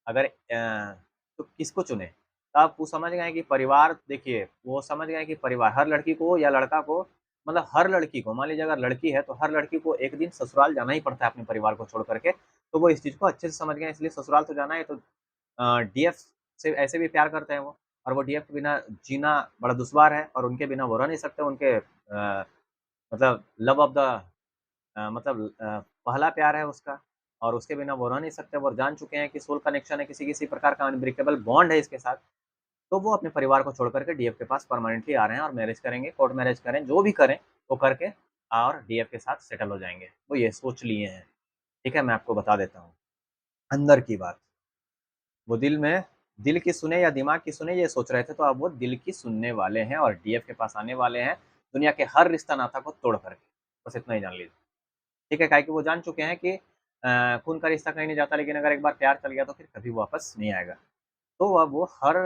S1: अगर तो किसको चुनें? तब वो समझ गए कि परिवार देखिए, वो समझ गए कि परिवार हर लड़की को या लड़का को मतलब हर लड़की को, मान लीजिए अगर लड़की है तो हर लड़की को एक दिन ससुराल जाना ही पड़ता है अपने परिवार को छोड़ करके। तो वो इस चीज़ को अच्छे से समझ गए हैं, इसलिए ससुराल तो जाना है। तो डीएफ से ऐसे भी प्यार करते हैं वो, और वो डीएफ के बिना जीना बड़ा दुश्वार है, और उनके बिना वो रह नहीं सकते। उनके मतलब लव ऑफ द मतलब पहला प्यार है उसका, और उसके बिना वो रह नहीं सकते। वो जान चुके हैं कि सोल कनेक्शन है, किसी प्रकार का अनब्रेकेबल बॉन्ड है इसके साथ। तो वो अपने परिवार को छोड़ करके डीएफ के पास परमानेंटली आ रहे हैं, और मैरिज करेंगे, कोर्ट मैरिज करें, जो भी करें वो करके और डीएफ के साथ सेटल हो जाएंगे। वो ये सोच लिए हैं। ठीक है, मैं आपको बता देता हूँ अंदर की बात। वो दिल की सुने या दिमाग की सुने ये सोच रहे थे, तो अब वो दिल की सुनने वाले हैं और डीएफ के पास आने वाले हैं, दुनिया के हर रिश्ता नाता को तोड़ करके। बस इतना ही जान लीजिए। ठीक है, काहे कि वो जान चुके हैं कि खून का रिश्ता कहीं नहीं जाता, लेकिन अगर एक बार प्यार चल गया तो फिर कभी वापस नहीं आएगा। तो अब वो हर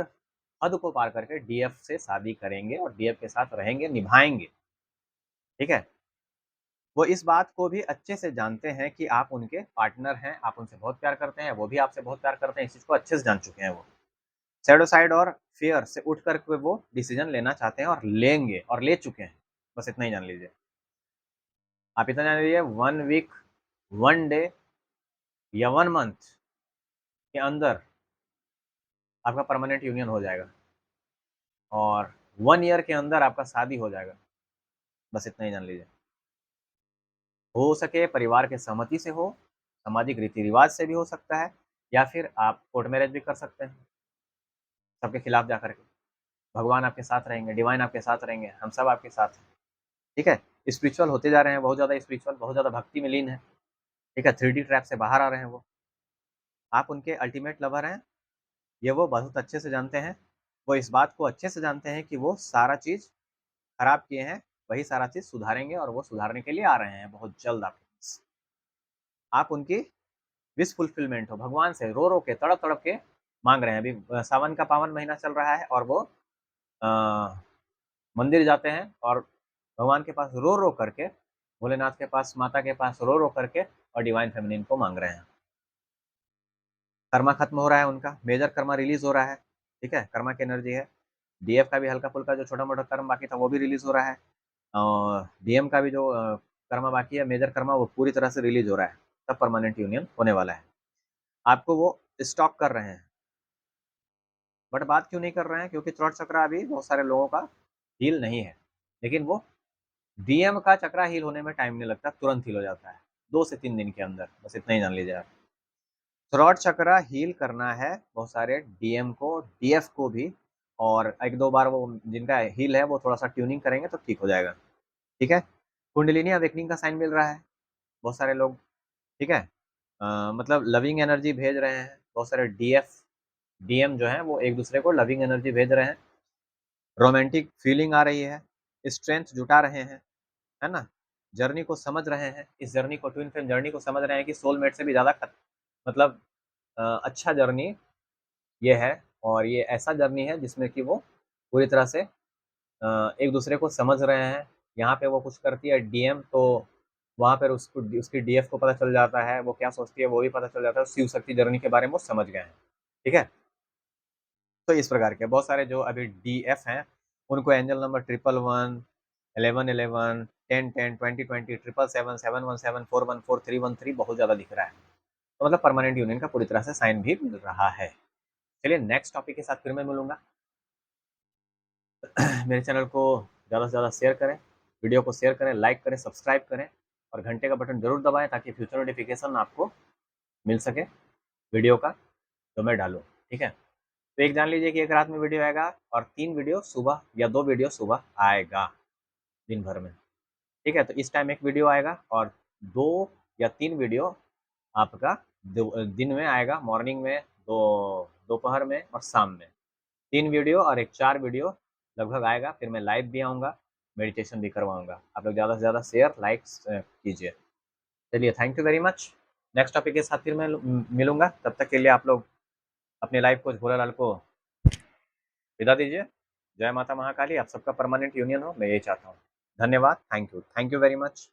S1: हद को पार करके डीएफ से शादी करेंगे और डीएफ के साथ रहेंगे, निभाएँगे। ठीक है? वो इस बात को भी अच्छे से जानते हैं कि आप उनके पार्टनर हैं, आप उनसे बहुत प्यार करते हैं, वो भी आपसे बहुत प्यार करते हैं, इस चीज़ को अच्छे से जान चुके हैं वो। शैडो साइड और फ़ियर से उठ कर के वो डिसीज़न लेना चाहते हैं और लेंगे और ले चुके हैं। बस इतना ही जान लीजिए। आप इतना जान लीजिए, 1 वीक, 1 डे या 1 मंथ के अंदर आपका परमानेंट यूनियन हो जाएगा, और 1 ईयर के अंदर आपका शादी हो जाएगा। बस इतना ही जान लीजिए। हो सके परिवार के सहमति से हो, सामाजिक रीति-रिवाज से भी हो सकता है, या फिर आप कोर्ट मैरेज भी कर सकते हैं, सबके खिलाफ जाकर के। भगवान आपके साथ रहेंगे, डिवाइन आपके साथ रहेंगे, हम सब आपके साथ हैं। ठीक है? स्पिरिचुअल होते जा रहे हैं, बहुत ज़्यादा स्पिरिचुअल, बहुत ज़्यादा भक्ति में लीन है। ठीक है? 3D ट्रैप से बाहर आ रहे हैं वो। आप उनके अल्टीमेट लवर हैं, ये वो बहुत अच्छे से जानते हैं। वो इस बात को अच्छे से जानते हैं कि वो सारा चीज़ खराब किए हैं, वही सारा चीज़ सुधारेंगे, और वो सुधारने के लिए आ रहे हैं बहुत जल्द आपके पास। आप उनकी विश फुलफिलमेंट हो, भगवान से रो-रो के, तड़प-तड़प के माँग रहे हैं। अभी सावन का पावन महीना चल रहा है, और वो अ, मंदिर जाते हैं और भगवान के पास रो-रो करके, भोलेनाथ के पास, माता के पास रो-रो करके, और डिवाइन फेमिनिन को माँग रहे हैं। कर्मा खत्म हो रहा है उनका, मेजर कर्मा रिलीज़ हो रहा है। ठीक है? कर्मा की एनर्जी है। डीएफ का भी हल्का-फुल्का जो छोटा-मोटा कर्म बाकी था वो भी रिलीज़ हो रहा है, और डीएम का भी जो कर्मा बाकी है, मेजर कर्मा, वो पूरी तरह से रिलीज़ हो रहा है। तब परमानेंट यूनियन होने वाला है। आपको वो स्टॉक कर रहे हैं। बट बात क्यों नहीं कर रहे हैं? क्योंकि थ्रोट चक्रा अभी बहुत सारे लोगों का हील नहीं है। लेकिन वो डीएम का चक्रा हील होने में टाइम नहीं लगता, तुरंत हील हो जाता है। 2 से 3 दिन के अंदर, बस इतना ही जान लीजिए आप। थ्रोट चक्रा हील करना है बहुत सारे डीएम को, डीएफ को भी, और 1-2 बार वो जिनका हील है वो थोड़ा-सा ट्यूनिंग करेंगे तो ठीक हो जाएगा। ठीक है? कुंडलिनी अवेकनिंग का साइन मिल रहा है, बहुत सारे लोग। ठीक है? मतलब लविंग एनर्जी भेज रहे हैं, बहुत सारे डीएफ, डीएम जो हैं वो एक-दूसरे को लविंग एनर्जी भेज रहे हैं। रोमांटिक फीलिंग आ रही है, स्ट्रेंथ जुटा रहे हैं, है ना? जर्नी को समझ रहे हैं, इस जर्नी को, ट्विन फ्लेम जर्नी को समझ रहे हैं कि सोलमेट से भी ज़्यादा मतलब अच्छा जर्नी ये है, और ये ऐसा जर्नी है जिसमें कि वो पूरी तरह से एक दूसरे को समझ रहे हैं। यहाँ पे वो कुछ करती है डीएम, तो वहाँ पर उसको उसकी डीएफ को पता चल जाता है, वो क्या सोचती है वो भी पता चल जाता है, शिव शक्ति जर्नी के बारे में वो समझ गए हैं। ठीक है? तो इस प्रकार के बहुत सारे जो अभी डीएफ हैं, उनको एंजल नंबर 111, 1111, 1010, 2020, 777, 717, 414, 313 बहुत ज़्यादा दिख रहा है। तो मतलब परमानेंट यूनियन का पूरी तरह से साइन भी मिल रहा है। चलिए नेक्स्ट टॉपिक के साथ फिर मैं मिलूँगा। मेरे चैनल को ज़्यादा से ज़्यादा शेयर करें, वीडियो को शेयर करें, लाइक करें, सब्सक्राइब करें, और घंटे का बटन ज़रूर दबाएँ ताकि फ्यूचर नोटिफिकेशन आपको मिल सके वीडियो का, जो मैं डालूँ। ठीक है? तो एक जान लीजिए कि एक रात में वीडियो आएगा, और 3 वीडियो सुबह, या 2 वीडियो सुबह आएगा दिन भर में। ठीक है? तो इस टाइम 1 वीडियो आएगा, और 2 या 3 वीडियो आपका दिन में आएगा, मॉर्निंग में, दोपहर में और शाम में। 3 वीडियो और एक 4 वीडियो लगभग आएगा, फिर मैं लाइव भी आऊँगा, मेडिटेशन भी करवाऊँगा। आप लोग ज़्यादा से ज़्यादा शेयर, लाइक्स कीजिए। चलिए, thank you very much. Next topic के साथ फिर मैं मिलूँगा, तब तक के लिए आप लोग अपने लाइफ कोच भोलालाल को विदा दीजिए। जय माता महाकाली, आप सबका परमानेंट यूनियन हो, मैं यही चाहता हूँ। धन्यवाद, थैंक यू वेरी मच।